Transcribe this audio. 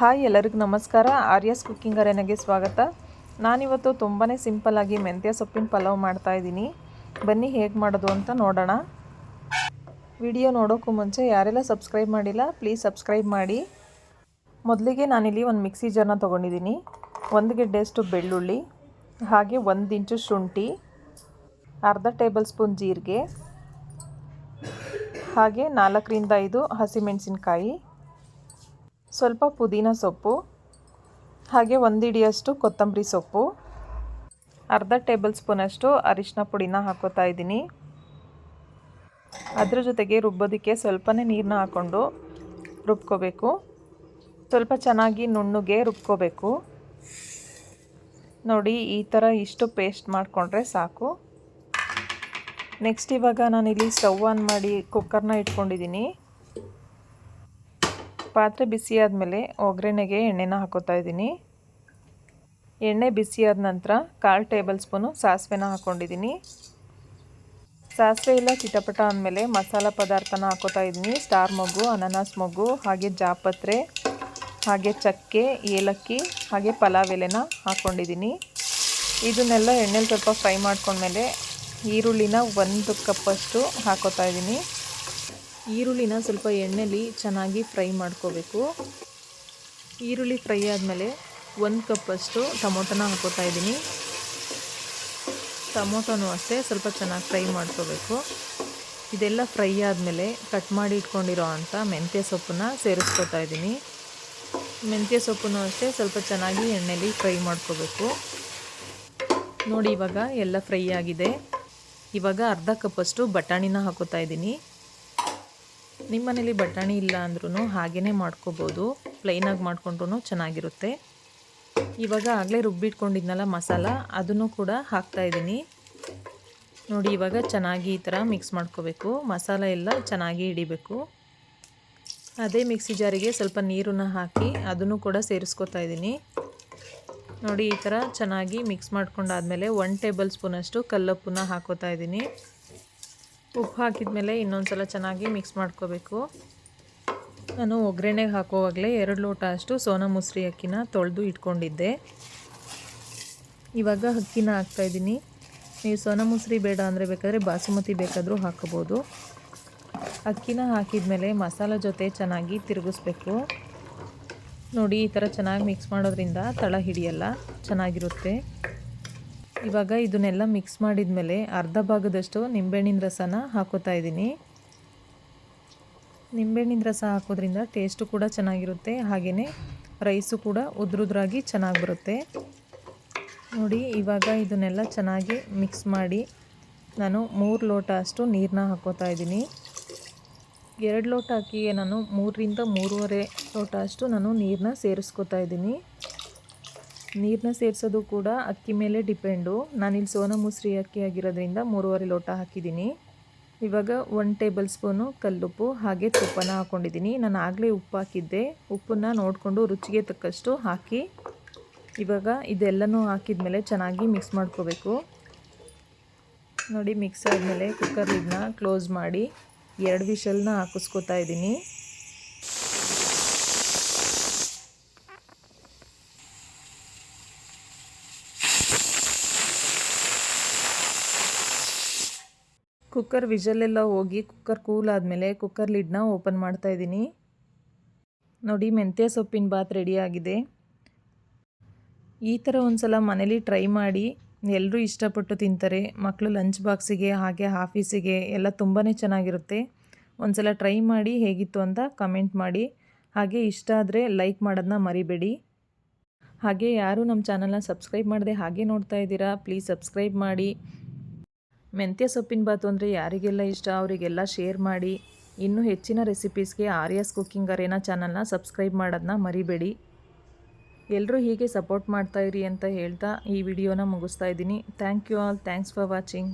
Hi ಎಲ್ಲರಿಗೂ ನಮಸ್ಕಾರ. ಆರ್ಯಸ್ cooking ಅರೇನಾಗೆ ಸ್ವಾಗತ. ನಾನಿವತ್ತು ತುಂಬಾ ಸಿಂಪಲ್ಲಾಗಿ ಮೆಂತ್ಯ ಸೊಪ್ಪಿನ ಪಲಾವ್ ಮಾಡ್ತಾಯಿದ್ದೀನಿ. ಬನ್ನಿ ಹೇಗೆ ಮಾಡೋದು ಅಂತ ನೋಡೋಣ. ವಿಡಿಯೋ ನೋಡೋಕ್ಕೂ ಮುಂಚೆ ಯಾರೆಲ್ಲ ಸಬ್ಸ್ಕ್ರೈಬ್ ಮಾಡಿಲ್ಲ ಪ್ಲೀಸ್ ಸಬ್ಸ್ಕ್ರೈಬ್ ಮಾಡಿ. ಮೊದಲಿಗೆ ನಾನಿಲ್ಲಿ ಒಂದು ಮಿಕ್ಸಿ ಜಾರ್ನ ತೊಗೊಂಡಿದ್ದೀನಿ. 1 ಗೆಡ್ಡೆಯಷ್ಟು ಬೆಳ್ಳುಳ್ಳಿ, ಹಾಗೆ 1 ಇಂಚು ಶುಂಠಿ, ಅರ್ಧ ಟೇಬಲ್ ಸ್ಪೂನ್ ಜೀರಿಗೆ, ಹಾಗೆ 4 ರಿಂದ 5 ಹಸಿಮೆಣಸಿನಕಾಯಿ, ಸ್ವಲ್ಪ ಪುದೀನ ಸೊಪ್ಪು, ಹಾಗೆ 1 ಹಿಡಿಯಷ್ಟು ಕೊತ್ತಂಬರಿ ಸೊಪ್ಪು, ಅರ್ಧ ಟೇಬಲ್ ಸ್ಪೂನಷ್ಟು ಅರಿಶಿನ ಪುಡಿನ ಹಾಕೋತಾ ಇದ್ದೀನಿ. ಅದರ ಜೊತೆಗೆ ರುಬ್ಬೋದಕ್ಕೆ ಸ್ವಲ್ಪನೇ ನೀರನ್ನ ಹಾಕ್ಕೊಂಡು ರುಬ್ಕೋಬೇಕು. ಸ್ವಲ್ಪ ಚೆನ್ನಾಗಿ ನುಣ್ಣಗೆ ರುಬ್ಕೋಬೇಕು. ನೋಡಿ, ಈ ಥರ ಇಷ್ಟು ಪೇಸ್ಟ್ ಮಾಡಿಕೊಂಡ್ರೆ ಸಾಕು. ನೆಕ್ಸ್ಟ್ ಇವಾಗ ನಾನಿಲ್ಲಿ ಸ್ಟವ್ ಆನ್ ಮಾಡಿ ಕುಕ್ಕರ್ನ ಇಟ್ಕೊಂಡಿದ್ದೀನಿ. ಪಾತ್ರೆ ಬಿಸಿ ಆದಮೇಲೆ ಒಗ್ಗರಣೆಗೆ ಎಣ್ಣೆನ ಹಾಕೋತಾ ಇದ್ದೀನಿ. ಎಣ್ಣೆ ಬಿಸಿ ಆದ ನಂತರ 1/4 ಟೇಬಲ್ ಸ್ಪೂನು ಸಾಸಿವೆನ ಹಾಕ್ಕೊಂಡಿದ್ದೀನಿ. ಸಾಸಿವೆ ಎಲ್ಲ ಚಿಟಪಟ ಅಂದಮೇಲೆ ಮಸಾಲ ಪದಾರ್ಥನ ಹಾಕೋತಾ ಇದ್ದೀನಿ. ಸ್ಟಾರ್ ಮೊಗ್ಗು, ಅನಾನಸ್ ಮೊಗ್ಗು, ಹಾಗೆ ಜಾಪತ್ರೆ, ಹಾಗೆ ಚಕ್ಕೆ, ಏಲಕ್ಕಿ, ಹಾಗೆ ಪಲಾವ್ ಎಲೆನ ಹಾಕ್ಕೊಂಡಿದ್ದೀನಿ. ಇದನ್ನೆಲ್ಲ ಎಣ್ಣೆಲಿ ಸ್ವಲ್ಪ ಫ್ರೈ ಮಾಡ್ಕೊಂಡ್ಮೇಲೆ ಈರುಳ್ಳಿನ 1 ಕಪ್ಪಷ್ಟು ಹಾಕೋತಾ ಇದ್ದೀನಿ. ಈರುಳ್ಳಿನ ಸ್ವಲ್ಪ ಎಣ್ಣೆಲಿ ಚೆನ್ನಾಗಿ ಫ್ರೈ ಮಾಡ್ಕೋಬೇಕು. ಈರುಳ್ಳಿ ಫ್ರೈ ಆದಮೇಲೆ 1 ಕಪ್ಪಷ್ಟು ಟೊಮೊಟೊನ ಹಾಕೋತಾ ಇದ್ದೀನಿ. ಟೊಮೊಟೊನೂ ಅಷ್ಟೇ ಸ್ವಲ್ಪ ಚೆನ್ನಾಗಿ ಫ್ರೈ ಮಾಡ್ಕೋಬೇಕು. ಇದೆಲ್ಲ ಫ್ರೈ ಆದಮೇಲೆ ಕಟ್ ಮಾಡಿ ಇಟ್ಕೊಂಡಿರೋ ಅಂಥ ಮೆಂತ್ಯ ಸೊಪ್ಪನ್ನ ಸೇರಿಸ್ಕೋತಾ ಇದ್ದೀನಿ. ಮೆಂತ್ಯ ಸೊಪ್ಪನ್ನು ಅಷ್ಟೇ ಸ್ವಲ್ಪ ಚೆನ್ನಾಗಿ ಎಣ್ಣೆಲಿ ಫ್ರೈ ಮಾಡ್ಕೋಬೇಕು. ನೋಡಿ, ಇವಾಗ ಎಲ್ಲ ಫ್ರೈ ಆಗಿದೆ. ಇವಾಗ ಅರ್ಧ ಕಪ್ಪಷ್ಟು ಬಟಾಣಿನ ಹಾಕೋತಾ ಇದ್ದೀನಿ. ನಿಮ್ಮ ಮನೇಲಿ ಬಟಾಣಿ ಇಲ್ಲ ಅಂದ್ರೂ ಹಾಗೇ ಮಾಡ್ಕೋಬೋದು. ಪ್ಲೈನಾಗಿ ಮಾಡ್ಕೊಂಡ್ರೂ ಚೆನ್ನಾಗಿರುತ್ತೆ. ಇವಾಗ ಆಗಲೇ ರುಬ್ಬಿಟ್ಕೊಂಡಿದ್ನಲ್ಲ ಮಸಾಲ, ಅದನ್ನು ಕೂಡ ಹಾಕ್ತಾಯಿದ್ದೀನಿ. ನೋಡಿ, ಇವಾಗ ಚೆನ್ನಾಗಿ ಈ ಥರ ಮಿಕ್ಸ್ ಮಾಡ್ಕೋಬೇಕು. ಮಸಾಲ ಎಲ್ಲ ಚೆನ್ನಾಗಿ ಹಿಡಿಬೇಕು. ಅದೇ ಮಿಕ್ಸಿ ಜಾರಿಗೆ ಸ್ವಲ್ಪ ನೀರನ್ನು ಹಾಕಿ ಅದನ್ನು ಕೂಡ ಸೇರಿಸ್ಕೋತಾ ಇದ್ದೀನಿ. ನೋಡಿ, ಈ ಥರ ಚೆನ್ನಾಗಿ ಮಿಕ್ಸ್ ಮಾಡ್ಕೊಂಡಾದಮೇಲೆ 1 ಟೇಬಲ್ ಸ್ಪೂನಷ್ಟು ಕಲ್ಲುಪ್ಪನ್ನ ಹಾಕೋತಾ ಇದ್ದೀನಿ. ಉಪ್ಪು ಹಾಕಿದ ಮೇಲೆ ಇನ್ನೊಂದು ಸಲ ಚೆನ್ನಾಗಿ ಮಿಕ್ಸ್ ಮಾಡ್ಕೋಬೇಕು. ನಾನು ಒಗ್ಗರಣೆಗೆ ಹಾಕೋವಾಗಲೇ 2 ಲೋಟ ಅಷ್ಟು ಸೋನಾ ಮಸೂರಿ ಅಕ್ಕಿನ ತೊಳೆದು ಇಟ್ಕೊಂಡಿದ್ದೆ. ಇವಾಗ ಅಕ್ಕಿನ ಹಾಕ್ತಾಯಿದ್ದೀನಿ. ನೀವು ಸೋನಾ ಮಸೂರಿ ಬೇಡ ಅಂದರೆ ಬೇಕಾದರೆ ಬಾಸುಮತಿ ಬೇಕಾದರೂ ಹಾಕೋಬೋದು. ಅಕ್ಕಿನ ಹಾಕಿದ ಮೇಲೆ ಮಸಾಲ ಜೊತೆ ಚೆನ್ನಾಗಿ ತಿರುಗಿಸ್ಬೇಕು. ನೋಡಿ, ಈ ಥರ ಚೆನ್ನಾಗಿ ಮಿಕ್ಸ್ ಮಾಡೋದ್ರಿಂದ ತಳ ಹಿಡಿಯಲ್ಲ, ಚೆನ್ನಾಗಿರುತ್ತೆ. ಇವಾಗ ಇದನ್ನೆಲ್ಲ ಮಿಕ್ಸ್ ಮಾಡಿದ ಮೇಲೆ ಅರ್ಧ ಭಾಗದಷ್ಟು ನಿಂಬೆಹಣ್ಣಿನ ರಸನ ಹಾಕೋತಾ ಇದ್ದೀನಿ. ನಿಂಬೆಹಣ್ಣಿನ ರಸ ಹಾಕೋದ್ರಿಂದ ಟೇಸ್ಟು ಕೂಡ ಚೆನ್ನಾಗಿರುತ್ತೆ, ಹಾಗೆಯೇ ರೈಸು ಕೂಡ ಉದ್ರುದ್ರಾಗಿ ಚೆನ್ನಾಗಿ ಬರುತ್ತೆ. ನೋಡಿ, ಇವಾಗ ಇದನ್ನೆಲ್ಲ ಚೆನ್ನಾಗಿ ಮಿಕ್ಸ್ ಮಾಡಿ ನಾನು 3 ಲೋಟ ಅಷ್ಟು ನೀರನ್ನ ಹಾಕೋತಾ ಇದ್ದೀನಿ. 2 ಲೋಟ ಅಕ್ಕಿಗೆ ನಾನು 3 ರಿಂದ 3.5 ಲೋಟ ಅಷ್ಟು ನಾನು ನೀರನ್ನ ಸೇರಿಸ್ಕೋತಾ ಇದ್ದೀನಿ. ನೀರನ್ನ ಸೇರಿಸೋದು ಕೂಡ ಅಕ್ಕಿ ಮೇಲೆ ಡಿಪೆಂಡು. ನಾನಿಲ್ಲಿ ಸೋನಾ ಮಸೂರಿ ಅಕ್ಕಿ ಆಗಿರೋದ್ರಿಂದ 3.5 ಲೋಟ ಹಾಕಿದ್ದೀನಿ. ಇವಾಗ 1 ಟೇಬಲ್ ಸ್ಪೂನು ಕಲ್ಲುಪ್ಪು ಹಾಗೆ ತುಪ್ಪನ ಹಾಕ್ಕೊಂಡಿದ್ದೀನಿ. ನಾನು ಆಗಲೇ ಉಪ್ಪು ಹಾಕಿದ್ದೆ. ಉಪ್ಪನ್ನು ನೋಡಿಕೊಂಡು ರುಚಿಗೆ ತಕ್ಕಷ್ಟು ಹಾಕಿ ಇವಾಗ ಇದೆಲ್ಲನೂ ಹಾಕಿದ ಮೇಲೆ ಚೆನ್ನಾಗಿ ಮಿಕ್ಸ್ ಮಾಡ್ಕೋಬೇಕು. ನೋಡಿ, ಮಿಕ್ಸ್ ಆದಮೇಲೆ ಕುಕ್ಕರ್ ಲಿಡ್ನ ಕ್ಲೋಸ್ ಮಾಡಿ 2 ವಿಷಲ್ನ ಹಾಕಿಸ್ಕೋತಾ ಇದ್ದೀನಿ. ಕುಕ್ಕರ್ ವಿಷಲೆಲ್ಲ ಹೋಗಿ ಕುಕ್ಕರ್ ಕೂಲ್ ಆದಮೇಲೆ ಕುಕ್ಕರ್ ಲಿಡ್ನ ಓಪನ್ ಮಾಡ್ತಾಯಿದ್ದೀನಿ. ನೋಡಿ, ಮೆಂತ್ಯ ಸೊಪ್ಪಿನ ಬಾತ್ ರೆಡಿಯಾಗಿದೆ. ಈ ಥರ ಒಂದು ಸಲ ಮನೇಲಿ ಟ್ರೈ ಮಾಡಿ. ಎಲ್ಲರೂ ಇಷ್ಟಪಟ್ಟು ತಿಂತಾರೆ. ಮಕ್ಕಳು ಲಂಚ್ ಬಾಕ್ಸಿಗೆ ಹಾಗೆ ಆಫೀಸಿಗೆ ಎಲ್ಲ ತುಂಬಾ ಚೆನ್ನಾಗಿರುತ್ತೆ. ಒಂದು ಸಲ ಟ್ರೈ ಮಾಡಿ ಹೇಗಿತ್ತು ಅಂತ ಕಮೆಂಟ್ ಮಾಡಿ. ಹಾಗೆ ಇಷ್ಟ ಆದರೆ ಲೈಕ್ ಮಾಡೋದನ್ನ ಮರಿಬೇಡಿ. ಹಾಗೆ ಯಾರು ನಮ್ಮ ಚಾನಲ್ನ ಸಬ್ಸ್ಕ್ರೈಬ್ ಮಾಡದೆ ಹಾಗೆ ನೋಡ್ತಾ ಇದ್ದೀರಾ, ಪ್ಲೀಸ್ ಸಬ್ಸ್ಕ್ರೈಬ್ ಮಾಡಿ. ಮೆಂತ್ಯ ಸೊಪ್ಪಿನ ಬಾತು ಅಂದರೆ ಯಾರಿಗೆಲ್ಲ ಇಷ್ಟ ಅವರಿಗೆಲ್ಲ ಶೇರ್ ಮಾಡಿ. ಇನ್ನೂ ಹೆಚ್ಚಿನ ರೆಸಿಪೀಸ್ಗೆ ಆರ್ಯಸ್ ಕುಕ್ಕಿಂಗ್ ಅರೇನಾ ಚಾನಲ್ನ ಸಬ್ಸ್ಕ್ರೈಬ್ ಮಾಡೋದನ್ನ ಮರಿಬೇಡಿ. ಎಲ್ಲರೂ ಹೀಗೆ ಸಪೋರ್ಟ್ ಮಾಡ್ತಾಯಿರಿ ಅಂತ ಹೇಳ್ತಾ ಈ ವಿಡಿಯೋನ ಮುಗಿಸ್ತಾ ಇದ್ದೀನಿ. Thank you all. Thanks for watching.